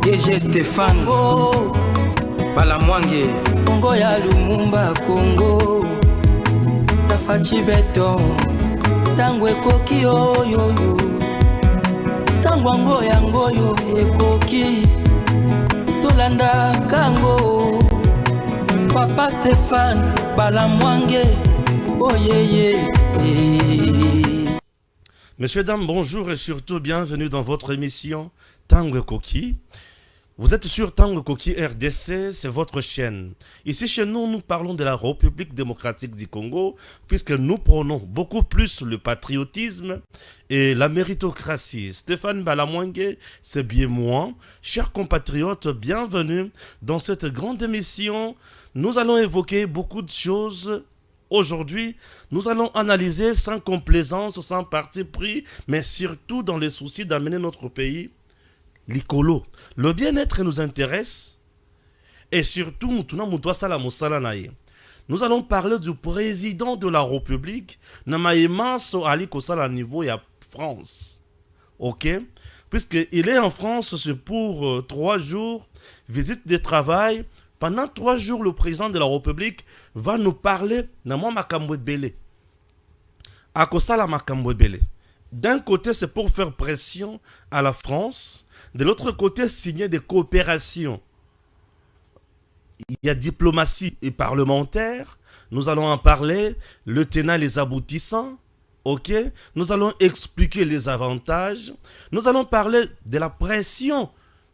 DG Stéphane Congo Balamwange Congo ya Lumumba Congo Tafachi beton Tango ekoki oyoyo Tango ango yango yo ekoki Tolanda kango Papa Stéphane Balamwange Oh yeah. Messieurs, dames, bonjour et surtout bienvenue dans votre émission Tango Koki. Vous êtes sur Tango Koki RDC, c'est votre chaîne. Ici chez nous, nous parlons de la République démocratique du Congo, puisque nous prônons beaucoup plus le patriotisme et la méritocratie. Stéphane Balamwange, c'est bien moi. Chers compatriotes, bienvenue dans cette grande émission. Nous allons évoquer beaucoup de choses. Aujourd'hui, nous allons analyser sans complaisance, sans parti pris, mais surtout dans les soucis d'amener notre pays l'icolo. Le bien-être nous intéresse et surtout, nous allons parler du président de la République, Namaïmanso Ali Kosala niveau et France. Ok? Puisqu'il est en France, c'est pour 3 jours, visite de travail. Pendant 3 jours, le président de la République va nous parler de Makambo Belé. Akosala Makambo Belé. D'un côté, c'est pour faire pression à la France. De l'autre côté, signer des coopérations. Il y a diplomatie et parlementaire. Nous allons en parler. Le tenant, les aboutissants. Ok? Nous allons expliquer les avantages. Nous allons parler de la pression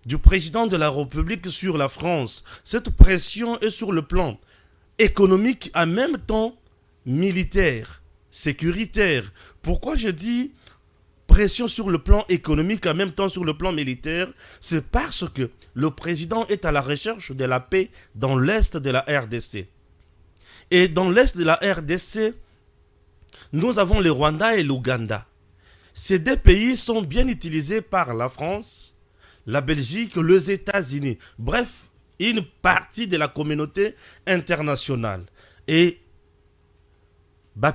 du président de la République sur la France. Cette pression est sur le plan économique, en même temps militaire, sécuritaire. Pourquoi je dis pression sur le plan économique, en même temps sur le plan militaire? C'est parce que le président est à la recherche de la paix dans l'est de la RDC. Et dans l'est de la RDC, nous avons le Rwanda et l'Ouganda. Ces 2 pays sont bien utilisés par la France, la Belgique, les États-Unis, bref, une partie de la communauté internationale. Et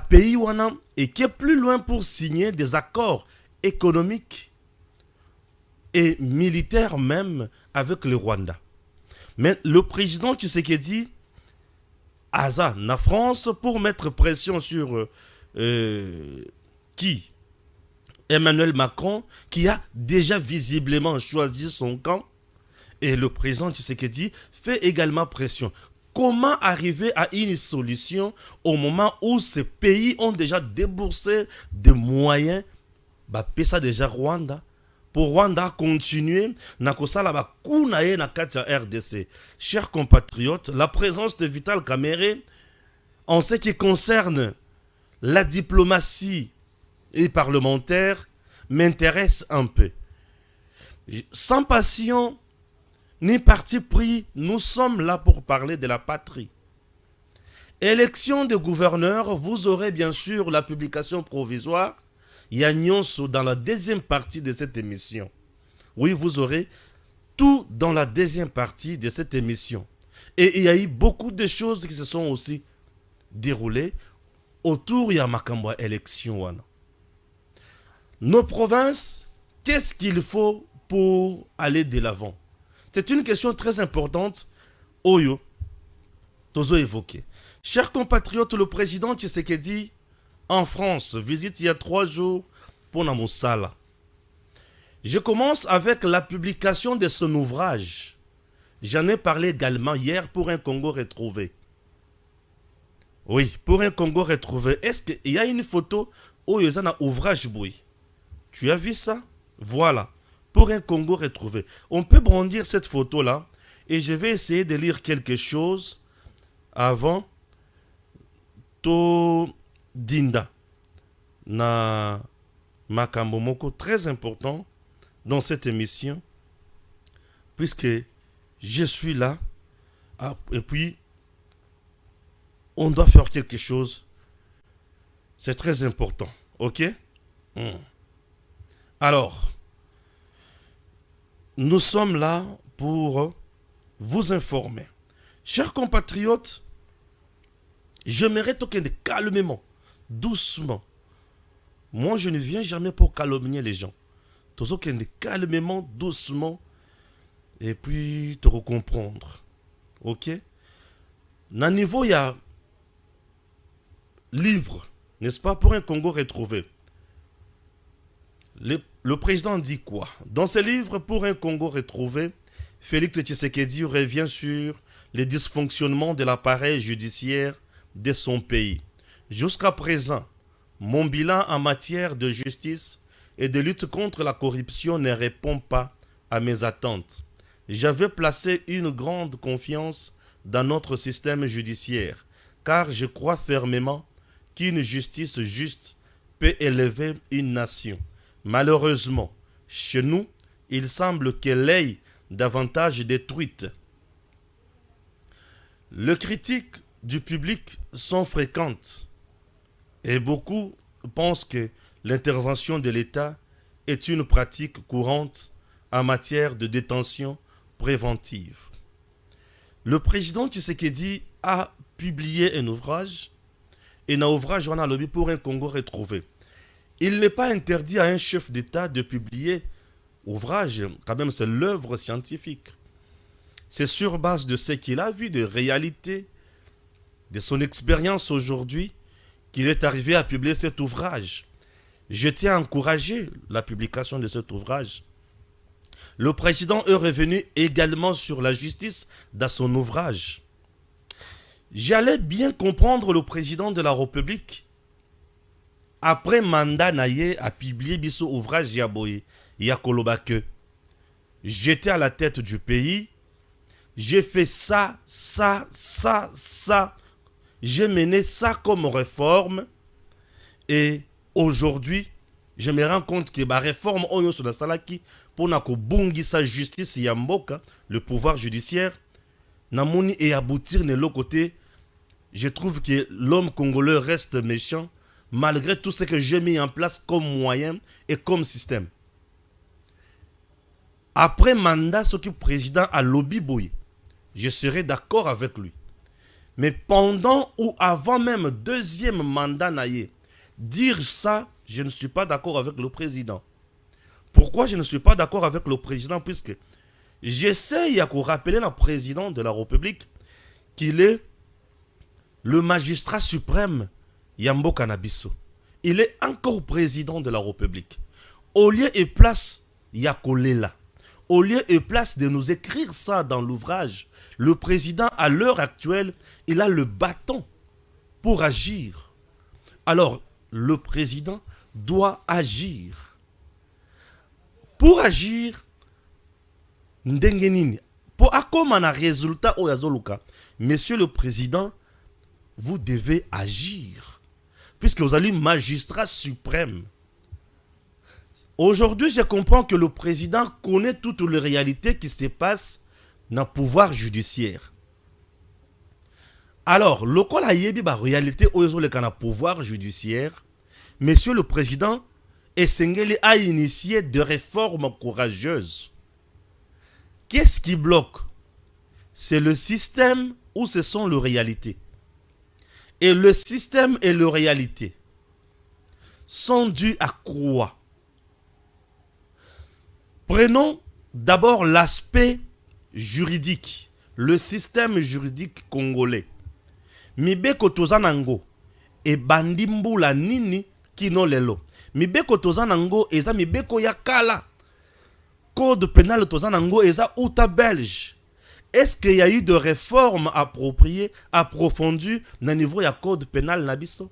pays wana et qui est plus loin pour signer des accords économiques et militaires même avec le Rwanda. Mais le président Tshisekedi Aza na France pour mettre pression sur qui? Emmanuel Macron, qui a déjà visiblement choisi son camp, et le président Tshisekedi fait également pression. Comment arriver à une solution au moment où ces pays ont déjà déboursé des moyens? Pesa déjà Rwanda. Pour Rwanda continuer, nakosala bakunaye na kati ya RDC. Chers compatriotes, la présence de Vital Kamerhe, en ce qui concerne la diplomatie et parlementaire, m'intéresse un peu. Sans passion ni parti pris, nous sommes là pour parler de la patrie. Élection de gouverneurs, vous aurez bien sûr la publication provisoire. Il y a Nyonso dans la deuxième partie de cette émission. Oui, vous aurez tout dans la deuxième partie de cette émission. Et il y a eu beaucoup de choses qui se sont aussi déroulées autour de Makambo élection wana. Nos provinces, qu'est-ce qu'il faut pour aller de l'avant? C'est une question très importante. Oyo, Tozo évoqué. Chers compatriotes, le président Tshisekedi en France visite il y a 3 jours pour Namosala. Je commence avec la publication de son ouvrage. J'en ai parlé également hier pour un Congo retrouvé. Oui, pour un Congo retrouvé. Est-ce qu'il y a une photo où il y a un ouvrage boui? Tu as vu ça? Voilà. Pour un Congo retrouvé. On peut brandir cette photo-là et je vais essayer de lire quelque chose avant. To Dinda. Na Makambo Moko, très important dans cette émission, puisque je suis là et puis on doit faire quelque chose. C'est très important. Ok? Alors, nous sommes là pour vous informer. Chers compatriotes, j'aimerais toquer calmement, doucement. Moi, je ne viens jamais pour calomnier les gens. Calmement, doucement. et puis te recomprendre. Ok? Na niveau, il y a livre, n'est-ce pas, pour un Congo retrouvé. Le président dit quoi? Dans ce livre, pour un Congo retrouvé, Félix Tshisekedi revient sur les dysfonctionnements de l'appareil judiciaire de son pays. Jusqu'à présent, mon bilan en matière de justice et de lutte contre la corruption ne répond pas à mes attentes. J'avais placé une grande confiance dans notre système judiciaire, car je crois fermement qu'une justice juste peut élever une nation. Malheureusement, chez nous, il semble qu'elle est davantage détruite. Les critiques du public sont fréquentes et beaucoup pensent que l'intervention de l'État est une pratique courante en matière de détention préventive. Le président Tshisekedi a publié un ouvrage, et dans l'ouvrage, on a lobby pour un Congo retrouvé. Il n'est pas interdit à un chef d'État de publier ouvrage, quand même c'est l'œuvre scientifique. C'est sur base de ce qu'il a vu, de réalité, de son expérience aujourd'hui, qu'il est arrivé à publier cet ouvrage. Je tiens à encourager la publication de cet ouvrage. Le président est revenu également sur la justice dans son ouvrage. J'allais bien comprendre le président de la République. Après mandat naye a publié biso ouvrage yaboye yakoloba que j'étais à la tête du pays, j'ai fait ça. J'ai mené ça comme réforme et aujourd'hui, je me rends compte que la réforme oyo sur la salaki pour na ko bungi sa justice ya mboka, le pouvoir judiciaire namoni et aboutir de l'autre côté. Je trouve que l'homme congolais reste méchant malgré tout ce que j'ai mis en place comme moyen et comme système. Après mandat, ce que le président a lobby boy, je serai d'accord avec lui. Mais pendant ou avant même deuxième mandat naïe, dire ça, je ne suis pas d'accord avec le président. Pourquoi je ne suis pas d'accord avec le président? Puisque j'essaye de rappeler le président de la République qu'il est le magistrat suprême Yambo Kanabiso. Il est encore président de la République. Au lieu et place Yakolela, au lieu et place de nous écrire ça dans l'ouvrage, le président à l'heure actuelle, il a le bâton pour agir. Alors, le président doit agir. Pour agir, ndengenini, pour accomplir un résultat au Yazoluka, monsieur le président, vous devez agir, puisque vous allez magistrat suprême. Aujourd'hui, je comprends que le président connaît toutes les réalités qui se passent dans le pouvoir judiciaire. Alors, le col a yébi la réalité au pouvoir judiciaire, monsieur le président Essengeli a initié des réformes courageuses. Qu'est-ce qui bloque? C'est le système ou ce sont les réalités? Et le système et la réalité sont dus à quoi? Prenons d'abord l'aspect juridique, le système juridique congolais. Mibeko tozanango e bandimbu la nini kino lelo. Mibeko tozanango eza mibeko ya kala. Code pénal tozanango eza outa belge. Est-ce qu'il y a eu de réformes appropriées, approfondies dans le niveau du code pénal nabiso?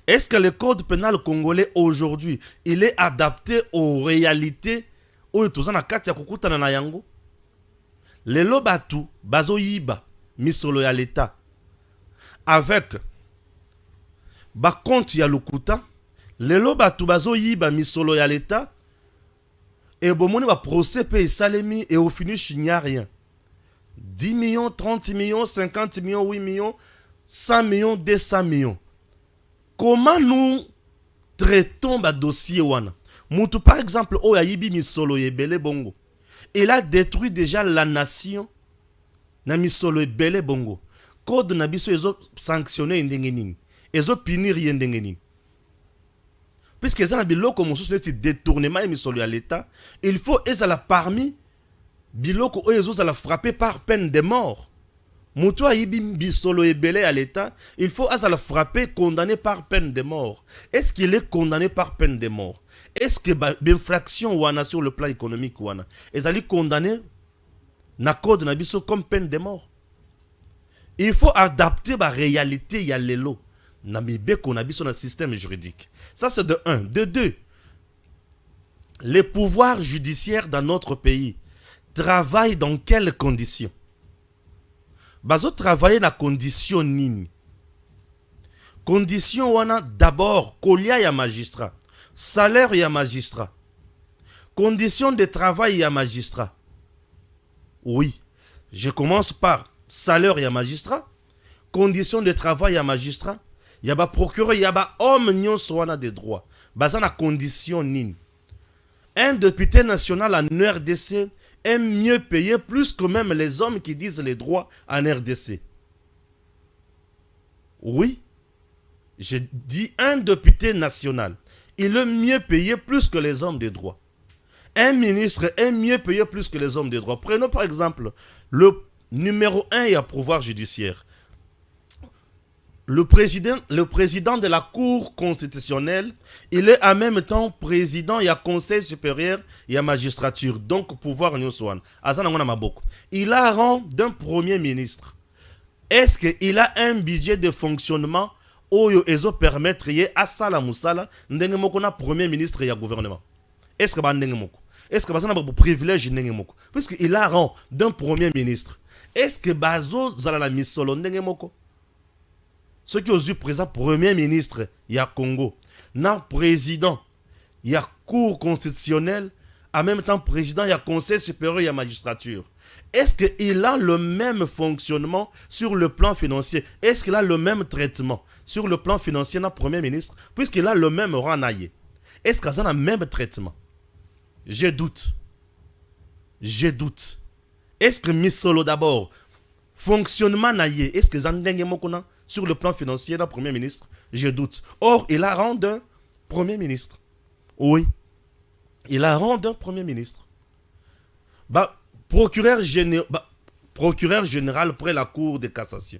Est-ce que le code pénal congolais aujourd'hui, il est adapté aux réalités où tozana kati ya kukutana na yango? Lelo batu bazo yiba misolo ya l'État avec ba compte ya lokuta. Lelo batu bazo yiba misolo ya l'État et bomoni ba procès pe salemi et au finish il n'y a rien. 10 millions, 30 millions, 50 millions, 8 millions, 100 millions, 200 millions. Comment nous traitons ba dossier wana? Moutou par exemple, Oyayibi Misolo Yebele Bongo. Il a détruit déjà la nation. Na Misolo Yebele Bongo. Code Nabiso ils ont sanctionné Ndengening. Ils ont puni rien Ndengening. Puisque ça n'a pas comme détournement et Misolo à l'État, il faut être là parmi biloko oyo ezozala frappé par peine de mort. Mutu ayibi bisolo ebele à l'état, il faut azala frappé, condamné par peine de mort. Est-ce qu'il est condamné par peine de mort? Est-ce que l'infraction wana sur le plan économique wana ezali condamné na code na biso comme peine de mort? Il faut adapter la réalité ya lelo na mibeko na biso na système juridique. Ça c'est de 1. De 2, les pouvoirs judiciaires dans notre pays travaillent dans quelles conditions? Bazo travailler na condition nini? Condition wana d'abord kolia ya magistrat, salaire ya magistrat, condition de travail ya magistrat. Oui, je commence par salaire ya magistrat, condition de travail ya magistrat, yaba procureur, yaba homme nyonso wana de droit. Baza na condition nini? Un député national en RDC est mieux payé plus que même les hommes qui disent les droits en RDC. Oui, je dis un député national. Il est mieux payé plus que les hommes de droit. Un ministre est mieux payé plus que les hommes de droit. Prenons par exemple le numéro 1 et à pouvoir judiciaire. Le président de la Cour constitutionnelle, il est en même temps président, il y a Conseil supérieur, il y a magistrature, donc pouvoir nyoswan. Il a rang d'un premier ministre. Est-ce qu'il a un budget de fonctionnement où il permettre à Sala Moussala, ndenge premier ministre et gouvernement? Est-ce que est-ce que un privilège puisqu'il a rang d'un premier ministre? Est-ce que Bazo Zala la misolo ndenge moko? Ceux qui ont eu présent premier ministre, il y a Congo. Non, président, il y a cour constitutionnelle. En même temps, président, il y a conseil supérieur, il y a magistrature. Est-ce qu'il a le même fonctionnement sur le plan financier? Est-ce qu'il a le même traitement sur le plan financier dans premier ministre? Puisqu'il a le même rang naïe. Est-ce qu'il a le même traitement? Je doute. Je doute. Est-ce que Missolo d'abord, fonctionnement naïe, est-ce que Zandenge Mokona sur le plan financier d'un premier ministre? Je doute. Or, il a rang d'un premier ministre. Oui. Il a rang d'un premier ministre. Procureur général près la Cour de cassation.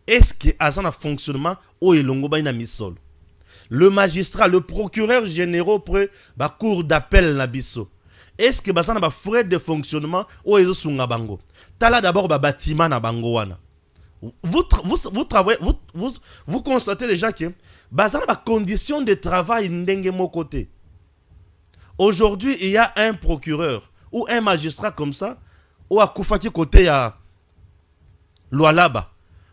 Est-ce qu'il a un fonctionnement où il a misol? Le magistrat, le procureur général près la Cour d'appel na biso. Est-ce que ça a frais de fonctionnement où ils sont à bango? Tala d'abord bâtiment na bango wana. Vous constatez déjà que ça a condition de travail ndenge mo côté. Aujourd'hui, il y a un procureur ou un magistrat comme ça ou à Koufaki côté ya Lualaba.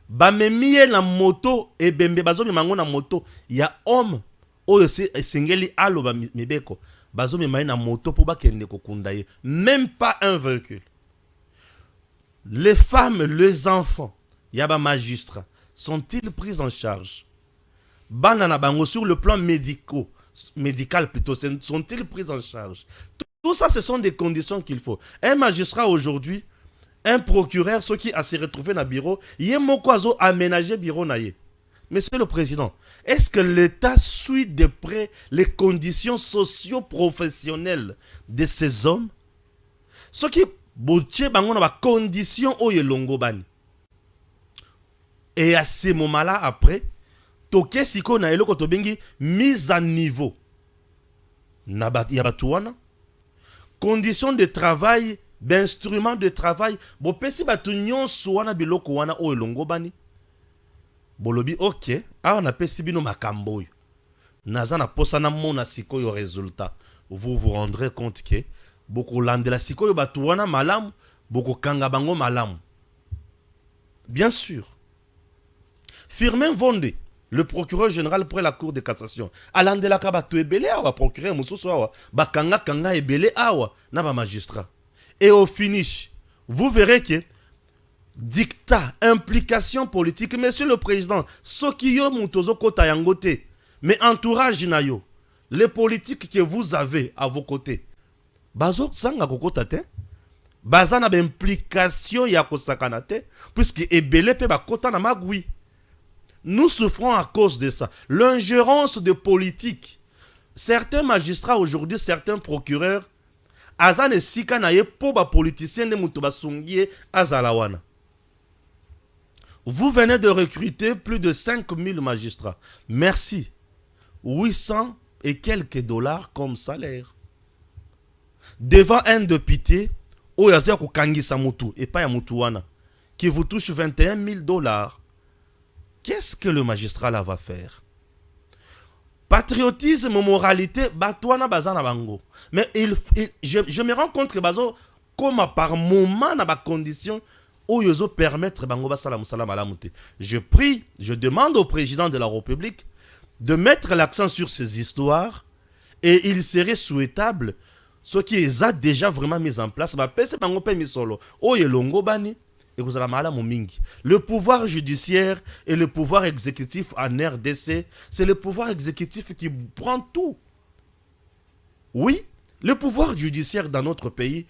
Bamemie la moto et bembe bazomi mango na moto, il y a homme oyo sengeli alo ba mibeko. Bazomi maye na moto pour bakende kokundaye, même pas un véhicule. Les femmes, les enfants, yaba magistrats, sont-ils pris en charge? Banana bango sur le plan médical plutôt, sont-ils pris en charge? Tout ça, ce sont des conditions qu'il faut. Un magistrat aujourd'hui, un procureur, ceux qui a se retrouvé dans le bureau, il y a mokwazo aménager bureau naye. Monsieur le Président, est-ce que l'État suit de près les conditions socio-professionnelles de ces hommes? Ceux qui boutche bango na ba conditions oye longo bani. Et à ce moment-là, après, toke siko na eloko tobengi mise à niveau. Yabatuana. Conditions de travail, d'instruments de travail. Bo pesi batu nyonso wana biloko wana oye longo bani. Bolobi ok, on a pesi bino makambo. Nazana posana mona siko yo résultat. Vous vous rendrez compte que beaucoup landela siko yo batu wana malamu, beaucoup kanga bango malamu. Bien sûr. Firmin Vonde, le procureur général près la Cour de cassation. Alandela ka batu ebele awa procureur mususu awa, bakanga ebele awa na ba magistrat. Et au finish, vous verrez que dictat, implication politique, monsieur le président, Sokiyo Mutozo Kota Yangote, mais entourage Nayo, les politiques que vous avez à vos côtés, Bazo Sanga Kokotate, Bazana implication Yakosakanate, puisque Ebele pe Bakota na Magui. Nous souffrons à cause de ça. L'ingérence de politique. Certains magistrats aujourd'hui, certains procureurs, aza ne sika na ye po ba politicien de muto basungie azalawana. Vous venez de recruter plus de 5000 magistrats. Merci. 800 et quelques dollars comme salaire. Devant un député, Oyazoya Kukangisa Mutu, et pas Yamutuana, qui vous touche 21 000 dollars. Qu'est-ce que le magistrat là va faire? Patriotisme, moralité, Batouana Bazana Bango. Mais je me rends compte que Bazo, comme par moment, dans ma condition, Oyozo permettre Bango Basalam Salam Alamute. Je prie, je demande au président de la République de mettre l'accent sur ces histoires et il serait souhaitable ce qui est déjà vraiment mis en place. Le pouvoir judiciaire et le pouvoir exécutif en RDC, c'est le pouvoir exécutif qui prend tout. Oui, le pouvoir judiciaire dans notre pays,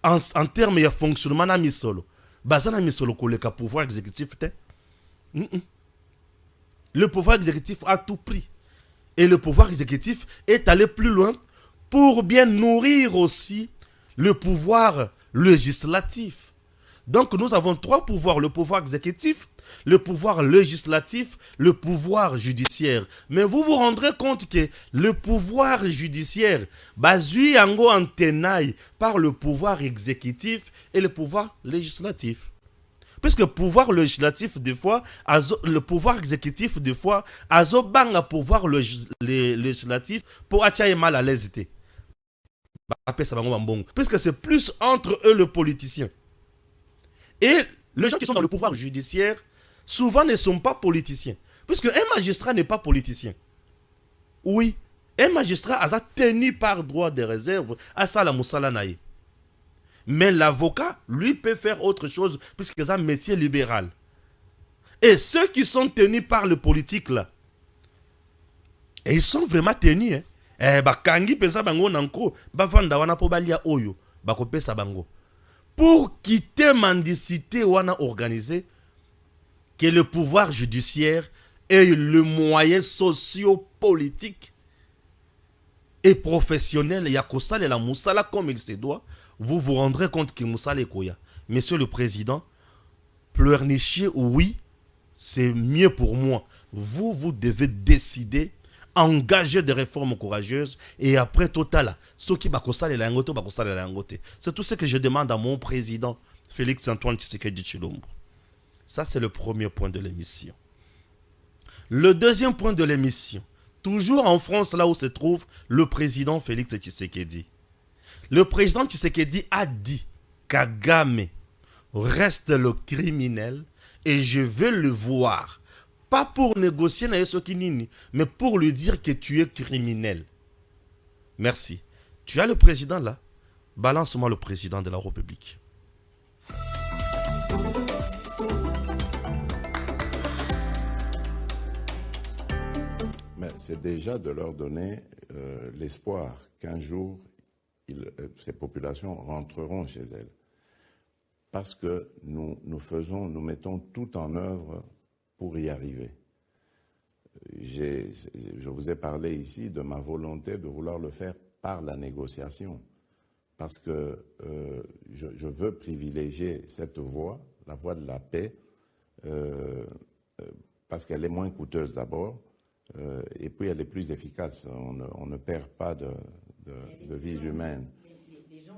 en termes de fonctionnement, le pouvoir exécutif, le pouvoir exécutif a tout pris. Et le pouvoir exécutif est allé plus loin pour bien nourrir aussi le pouvoir législatif. Donc nous avons trois pouvoirs, le pouvoir exécutif, le pouvoir législatif, le pouvoir judiciaire. Mais vous vous rendrez compte que le pouvoir judiciaire, basé en tenaille par le pouvoir exécutif et le pouvoir législatif. Puisque le pouvoir législatif, des fois, le pouvoir exécutif, des fois, azobanga pouvoir législatif pour attirer mal à l'aise. Puisque c'est plus entre eux le politicien. Et les gens qui sont dans le pouvoir judiciaire, souvent ne sont pas politiciens. Puisque un magistrat n'est pas politicien. Oui, un magistrat a tenu par droit de réserve à ça la moussala naïe. Mais l'avocat, lui, peut faire autre chose puisque c'est un métier libéral. Et ceux qui sont tenus par le politique, là, et ils sont vraiment tenus. Pour quitter mendicité wana organisé, que le pouvoir judiciaire ait le moyen socio-politique et professionnel, yakosal et la moussala comme il se doit, vous vous rendrez compte que Moussala Koya. Monsieur le Président, pleurnicher, oui, c'est mieux pour moi. Vous devez décider, engager des réformes courageuses et après total, c'est tout ce que je demande à mon président, Félix Antoine Tshisekedi Tshilombo. Ça, c'est le premier point de l'émission. Le deuxième point de l'émission, toujours en France, là où se trouve le président Félix Tshisekedi. Le président Tshisekedi a dit Kagame reste le criminel et je veux le voir. Pas pour négocier na Sokinini, mais pour lui dire que tu es criminel. Merci. Tu as le président là. Balance-moi le président de la République. Mais c'est déjà de leur donner l'espoir qu'un jour, ces populations rentreront chez elles. Parce que nous mettons tout en œuvre pour y arriver. Je vous ai parlé ici de ma volonté de vouloir le faire par la négociation. Parce que je veux privilégier cette voie, la voie de la paix, parce qu'elle est moins coûteuse d'abord, et puis elle est plus efficace. On ne perd pas de vies humaines.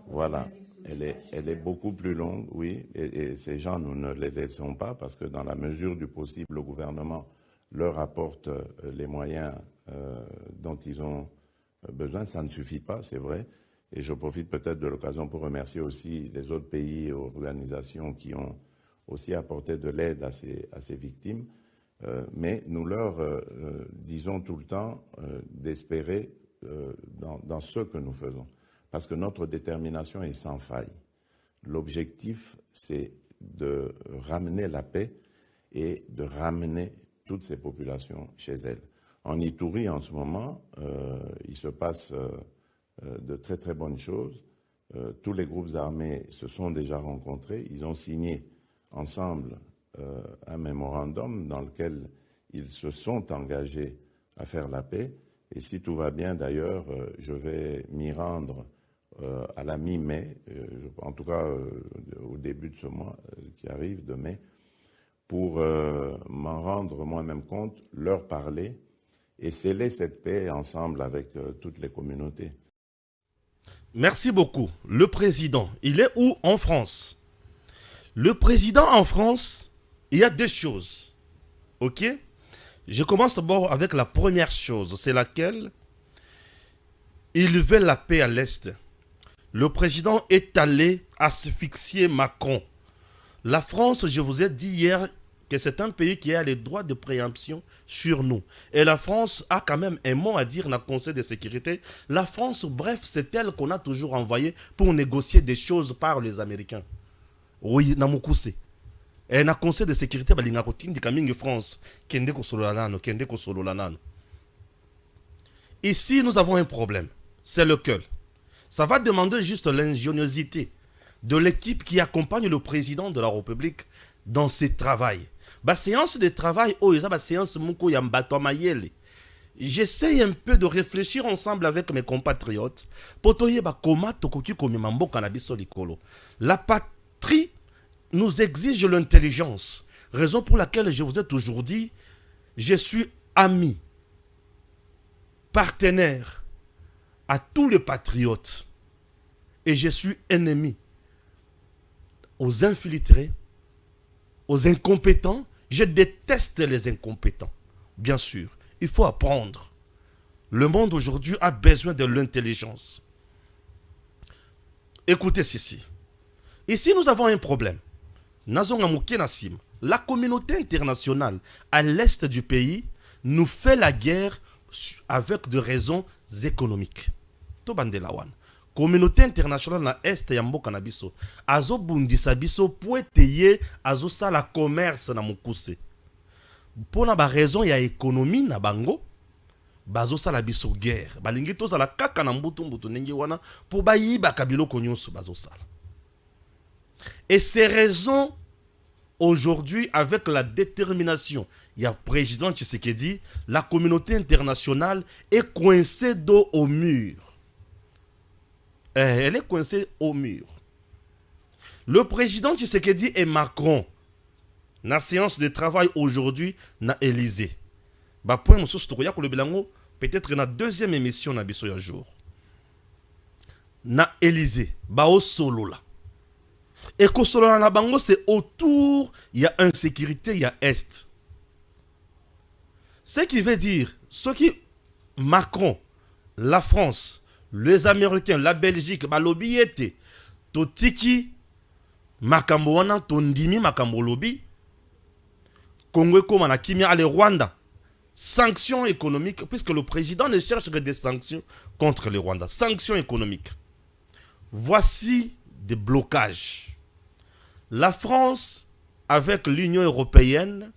Voilà, elle est beaucoup plus longue, oui, et ces gens, nous ne les laissons pas parce que dans la mesure du possible, le gouvernement leur apporte les moyens dont ils ont besoin. Ça ne suffit pas, c'est vrai, et je profite peut-être de l'occasion pour remercier aussi les autres pays et organisations qui ont aussi apporté de l'aide à ces victimes, mais nous leur disons tout le temps d'espérer dans ce que nous faisons. Parce que notre détermination est sans faille. L'objectif, c'est de ramener la paix et de ramener toutes ces populations chez elles. En Ituri, en ce moment, il se passe de très très bonnes choses. Tous les groupes armés se sont déjà rencontrés. Ils ont signé ensemble un mémorandum dans lequel ils se sont engagés à faire la paix. Et si tout va bien, d'ailleurs, je vais m'y rendre à la mi-mai, en tout cas au début de ce mois qui arrive, de mai, pour m'en rendre moi-même compte, leur parler et sceller cette paix ensemble avec toutes les communautés. Merci beaucoup. Le président, il est où en France? Le président en France, il y a deux choses. Ok? Je commence d'abord avec la première chose, c'est laquelle il veut la paix à l'Est. Le président est allé asphyxier Macron. La France, je vous ai dit hier que c'est un pays qui a les droits de préemption sur nous. Et la France a quand même un mot à dire dans le Conseil de sécurité. La France, bref, c'est elle qu'on a toujours envoyée pour négocier des choses par les Américains. Oui, Namoukousse. Et dans le Conseil de sécurité, il y a une France. Ici, nous avons un problème. C'est lequel? Ça va demander juste l'ingéniosité de l'équipe qui accompagne le président de la République dans ses travaux. La séance de travail, j'essaye un peu de réfléchir ensemble avec mes compatriotes pour la patrie nous exige l'intelligence. Raison pour laquelle je vous ai toujours dit, je suis ami, partenaire à tous les patriotes. Et je suis ennemi aux infiltrés, aux incompétents. Je déteste les incompétents. Bien sûr, il faut apprendre. Le monde aujourd'hui a besoin de l'intelligence. Écoutez ceci. Ici, nous avons un problème. La communauté internationale à l'est du pays nous fait la guerre avec des raisons économiques. Tobandelawan. Communauté internationale na est ya mboka na biso azo bundisa biso po eteye azo sala commerce na mukuse pona ba raison ya économie na bango bazo sala biso guerre balingi to sala kaka na mbutu ndenge wana po bayiba kabiloko nyonso bazo sala. Et ces raisons aujourd'hui, avec la détermination, il y a le président Tshisekedi, la communauté internationale est coincée dos au mur. Elle est coincée au mur. Le président Tshisekedi et Macron, dans la séance de travail aujourd'hui, dans l'Élysée. Peut-être dans la deuxième émission, dans le jour. Dans l'Élysée, au solo là. Et que solo na bango, c'est autour, il y a insécurité, il y a Est. Ce qui veut dire, ce qui Macron, la France, les Américains, la Belgique, balobi était totiki makambo wana tondimi makambo lobi Congo comme na kimia ale Rwanda. Sanctions économiques, puisque le président ne cherche que des sanctions contre le Rwanda. Sanctions économiques. Voici des blocages. La France, avec l'Union européenne,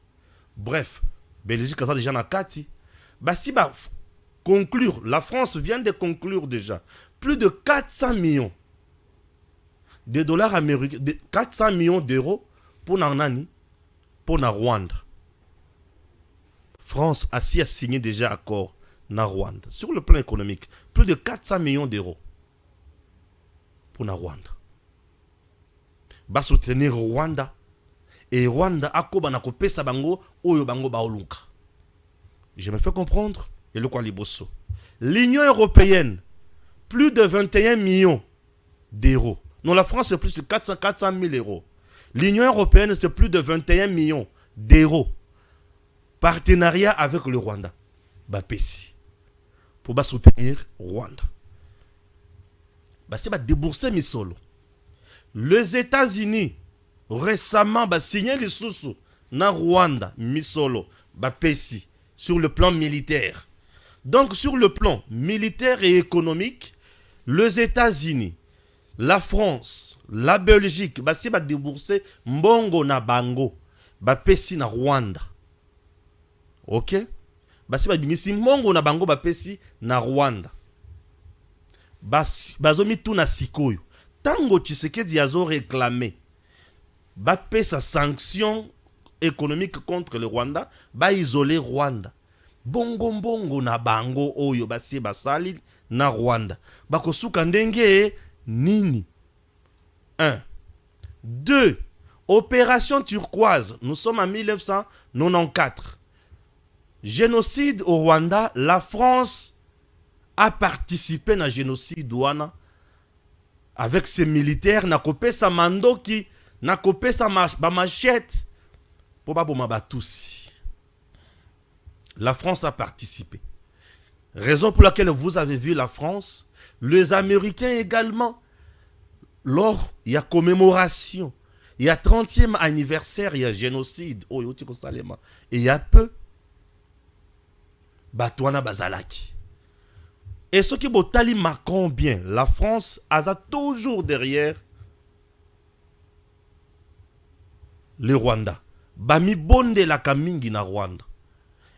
bref, Belgique a déjà na kati, si conclure, la France vient de conclure déjà plus de 400 millions de dollars américains, 400 millions d'euros pour Nani, pour na Rwanda. France a signé déjà accord na Rwanda sur le plan économique, plus de 400 millions d'euros pour na Rwanda. Va soutenir Rwanda et Rwanda akoba na kopesa bango oyo bango baolunka. Je me fais comprendre et le quoi liboso. L'Union européenne, plus de 21 millions d'euros. Non, la France c'est plus de 400 000 euros. L'Union européenne c'est plus de 21 millions d'euros. Partenariat avec le Rwanda. Bapesi. Pour soutenir Rwanda. C'est débourser misolo. Les États-Unis récemment signé les sous na Rwanda misolo bapesi sur le plan militaire. Donc sur le plan militaire et économique, les États-Unis, la France, la Belgique basi ba débourser mbongo na bango bapesi na Rwanda. OK? Basi ba bimisi mbongo na bango bapesi na Rwanda. Bazomi tuna sikoyo. Tango Tshisekedi azo réclamé sa sanction économique contre le Rwanda, isoler Rwanda. Bongo na bango oyo basi basali na Rwanda. Bakosuka ndenge Nini. 1. 2. Opération turquoise. Nous sommes en 1994. Génocide au Rwanda. La France a participé à un génocide douana avec ses militaires. N'a copé sa mandoki. N'a copé sa machette. Pour pas tous. La France a participé. Raison pour laquelle vous avez vu la France, les Américains également, lors il y a commémoration, il y a 30e anniversaire, il y a génocide, et il y a peu, Batouana Bazalaki. Et ce qui botali Macron bien, la France a toujours derrière le Rwanda. Bami bonde la kamingi na Rwanda.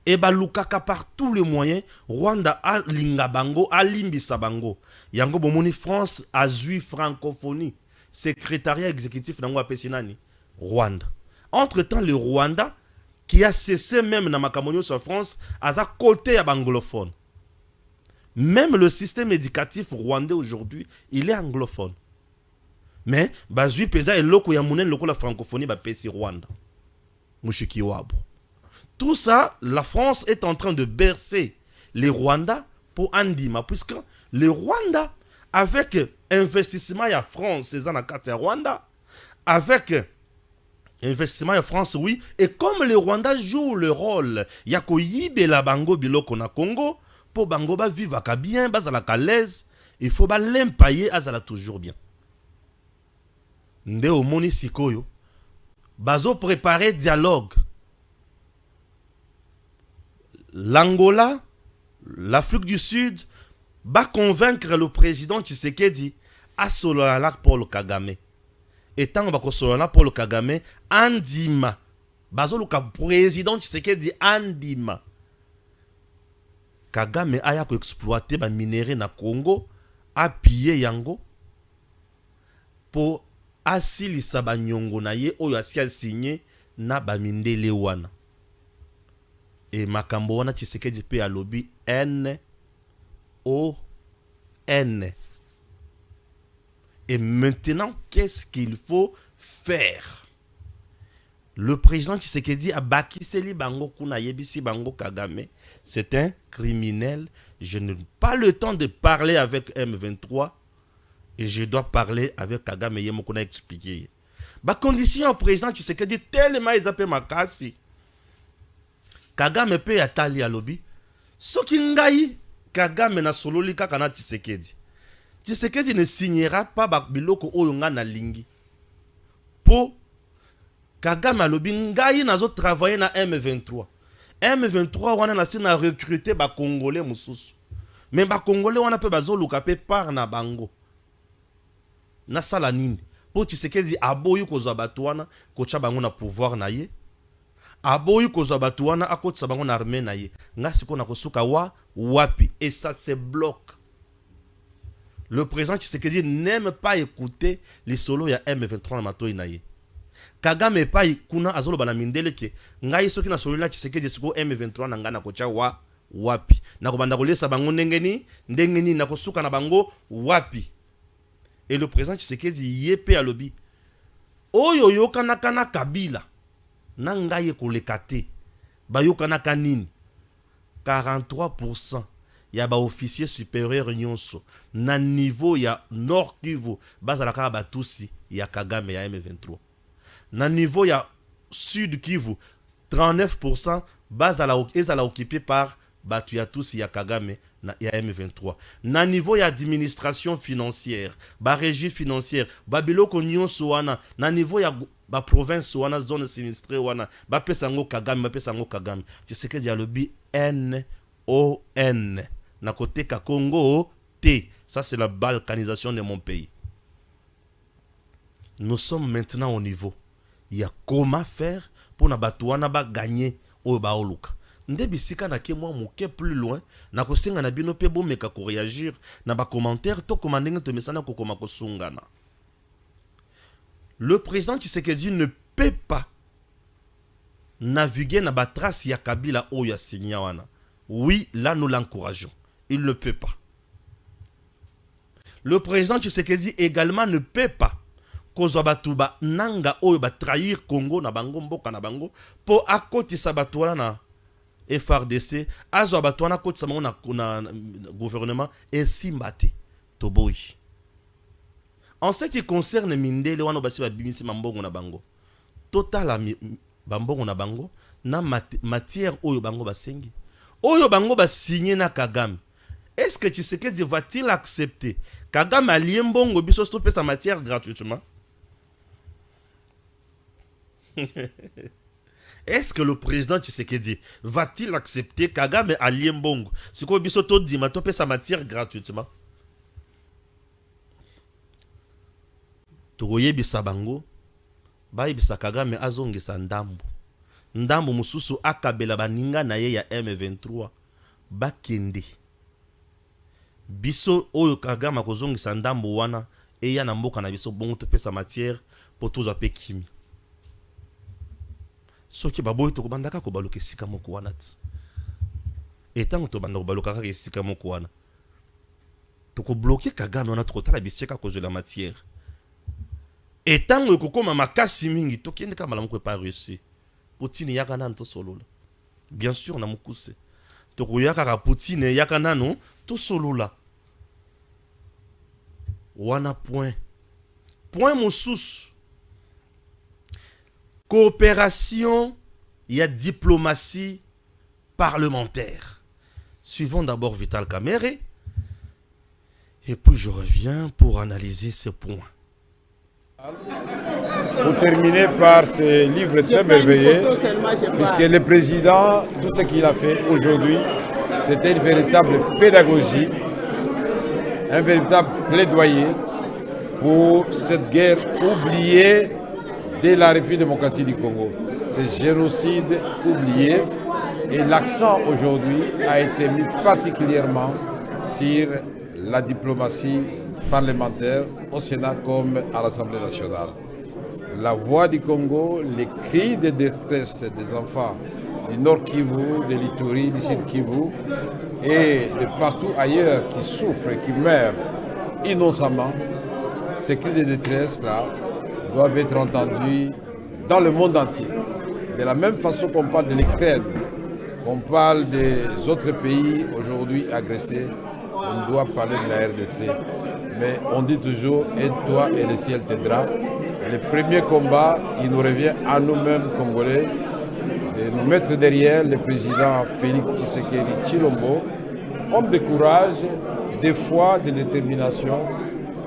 Et balukaka par tous les moyens, Rwanda a lingabango, a limbisabango. Yango bomoni France a zui francophonie. Secrétariat exécutif nango apesinani. Rwanda. Entre-temps, le Rwanda, qui a cessé même dans Makamonio sur France, a côté à anglophone. Même le système éducatif rwandais aujourd'hui, il est anglophone. Mais, bazui pesa et loko yamounen loko la francophonie ba pesi Rwanda. Mushiki wabo. Tout ça, la France est en train de bercer les Rwandais pour Andima. Puisque les Rwandais, avec investissement à France, c'est en Rwanda, avec investissement à France, oui, et comme les Rwandais jouent le rôle, il y a Koyibe la Bango Biloko na Congo, pour Bango ba vivre bien, bazala l'aise, il faut ba l'empailler azala toujours bien. Nde omoni sikoyo, bazo préparer dialogue. L'Angola, l'Afrique du Sud, va convaincre le président Tshisekedi à Solana Paul Kagame. Et tant que Solana Paul Kagame, Andima. Bazo le président Tshisekedi Andima. Kagame a exploité les minéraux na Congo, a pillé Yango pour asilisa ba nyongo na ye oyo asia signé na ba mindele wana. Et makambo wana Tshisekedi pe a lobby N-O-N. Et maintenant, qu'est-ce qu'il faut faire? Le président Tshisekedi a bakiseli bango kuna yebisi bango Kagame. C'est un criminel. Je n'ai pas le temps de parler avec M23. Et je dois parler avec Kagame Yemokuna expliquer. Ba condition au président Tshisekedi tellement ils appellent makasi. Kagame pe atali à lobby. Soki ngai Kagame na sololi kaka na Tshisekedi. Tshisekedi ne signera pas biloko oyo nga na lingi. Po Kagame a lobby ngai nazo travailler na M23. M23 wana na sina recruter ba Congolais mususu. Mais ba Congolais wana pe bazo luka pe par na bango. Na sala nini? Po Tshisekedi aboyi kozwa batu wana kocha bango na pouvoir na ye. Aboyi kozwa batu wana akotsa bango na armée na ye. Nga siko na kosuka wapi. Et ça se bloque. Le président Tshisekedi n'aime pas écouter les solos ya M23 na matoi na ye. Kagame pa kuna azolo bana mindele ke ngai soki na solo la Tshisekedi siko M23 na ngana kocha wapi. Na kobanda kolesa bango ndengeni na kosuka na bango wapi. Et le président Tshisekedi yepe alobi oyo yokana kana Kabila na ngai kolekate ba yokana kanini 43% ya ba officier supérieur nyonso na niveau ya Nord Kivu bazalaka batusi ya Kagame ya M23. Na niveau ya Sud Kivu 39% ezala occupé par batu ya tusi ya Kagame na ya M23. Na niveau ya administration financière, ba régie financière, ba biloko nyonso wana, na niveau ya ba province wana zone sinistrée wana, ba pesa ngo Kagame. Tshisekedi ya lobi N-O-N. Na côté ka Congo T. Ça c'est la balkanisation de mon pays. Nous sommes maintenant au niveau. Il y a comment faire pour na batu wana ba gagner o ba oluka. Ndebisika na ke moi moke plus loin na kosenga na bino pe bomeka ko réagir na ba commentaire to komandenge to mesana ko koma ko sungana. Le président Tshisekedi ne peut pas naviguer na ba trace ya Kabila o ya signa wana. Oui, là nous l'encourageons. Il ne peut pas. Le président Tshisekedi également ne peut pas kozwa batu ba nanga oyo ba trahir Congo na bango mboka na bango po akotisa batu wana na FRDC azwa batu wana akotisa bango na gouvernement esimba te toboyi. En ce qui concerne mindele wana basi ba bimisi mambongo na bango total bambongo na bango na matière oyo bango basengi oyo bango ba signé na Kagame. Est-ce que Tshisekedi va-t-il accepter Kagame allie mbongo biso stopper sa matière gratuitement? Est-ce que le président Tshisekedi va-t-il accepter Kagame allie mbongo siko biso to dima stopper sa matière gratuitement? Tokoyebisa bango bayebisa Kagame azongisa ndambo mususu akabela baninga na ye ya M23 bakende biso oyo Kagame akozongisa ndambo wana eya na mboka na biso bongo topesa matière po tozwa pe kimi soki baboyi tokobandaka kobaluka esika moko wana ti etango tobanda kobaluka kaka esika moko wana tokobloke Kagame wana tokotala bisika kozwa la matière etango ekokoma makasi mingi tokende kama malamu pa réussi Poutine yaka nanu to solola bien sûr na mukuse tokoyaka ka Poutine yaka nanu to solola wana point mususu coopération il y a diplomatie parlementaire. Suivons d'abord Vital Kamerhe et puis je reviens pour analyser ce point. Pour terminer par ce livre très merveilleux, puisque le président, tout ce qu'il a fait aujourd'hui, c'était une véritable pédagogie, un véritable plaidoyer pour cette guerre oubliée de la République démocratique du Congo. Ce génocide oublié, et l'accent aujourd'hui a été mis particulièrement sur la diplomatie parlementaire au Sénat comme à l'Assemblée nationale. La voix du Congo, les cris de détresse des enfants du Nord Kivu, de l'Ituri, du Sud Kivu et de partout ailleurs qui souffrent et qui meurent innocemment, ces cris de détresse-là doivent être entendus dans le monde entier. De la même façon qu'on parle de l'Ukraine, qu'on parle des autres pays aujourd'hui agressés, on doit parler de la RDC. Mais on dit toujours, aide-toi et le ciel t'aidera. Le premier combat, il nous revient à nous-mêmes, Congolais, de nous mettre derrière le président Félix Tshisekedi Tshilombo, homme de courage, de foi, de détermination.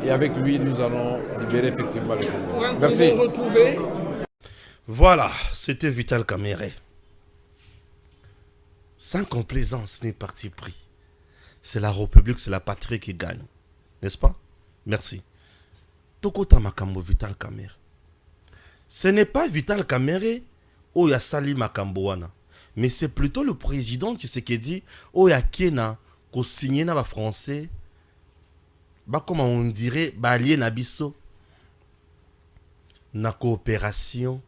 Et avec lui, nous allons libérer effectivement le Congo. Merci. Voilà, c'était Vital Kamerhe. Sans complaisance ni parti pris. C'est la République, c'est la patrie qui gagne. N'est-ce pas? Merci. Tokota Makambo Vital Kamerhe. Ce n'est pas Vital Kamerhe ou Sali Makambo wana, mais c'est plutôt le président Tshisekedi ou Kena ko signé na ba français. Bah comment on dirait allié na biso na coopération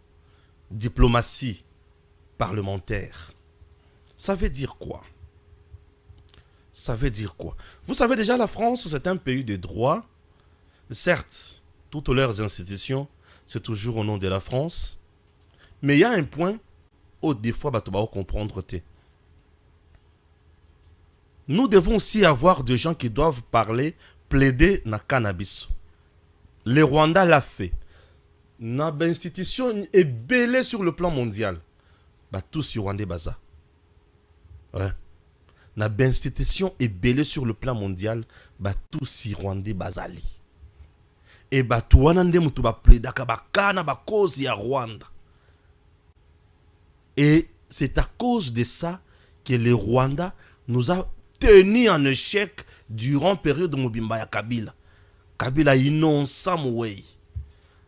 diplomatie parlementaire. Ça veut dire quoi? Ça veut dire quoi? Vous savez déjà, la France, c'est un pays de droit. Certes, toutes leurs institutions, c'est toujours au nom de la France. Mais il y a un point où des fois, tu vas comprendre. Nous devons aussi avoir des gens qui doivent parler, plaider na cannabis. Le Rwanda l'a fait. Notre institution est belle sur le plan mondial. Bah, tous sur Rwanda baza. Ouais. Notre institution est belle sur le plan mondial. Bah, tous sur Rwanda bazali. Et bah, tout le monde a plaidé à cause de Rwanda. Et c'est à cause de ça que le Rwanda nous a tenu en échec durant la période de Mobimba ya Kabila. Kabila innocent way.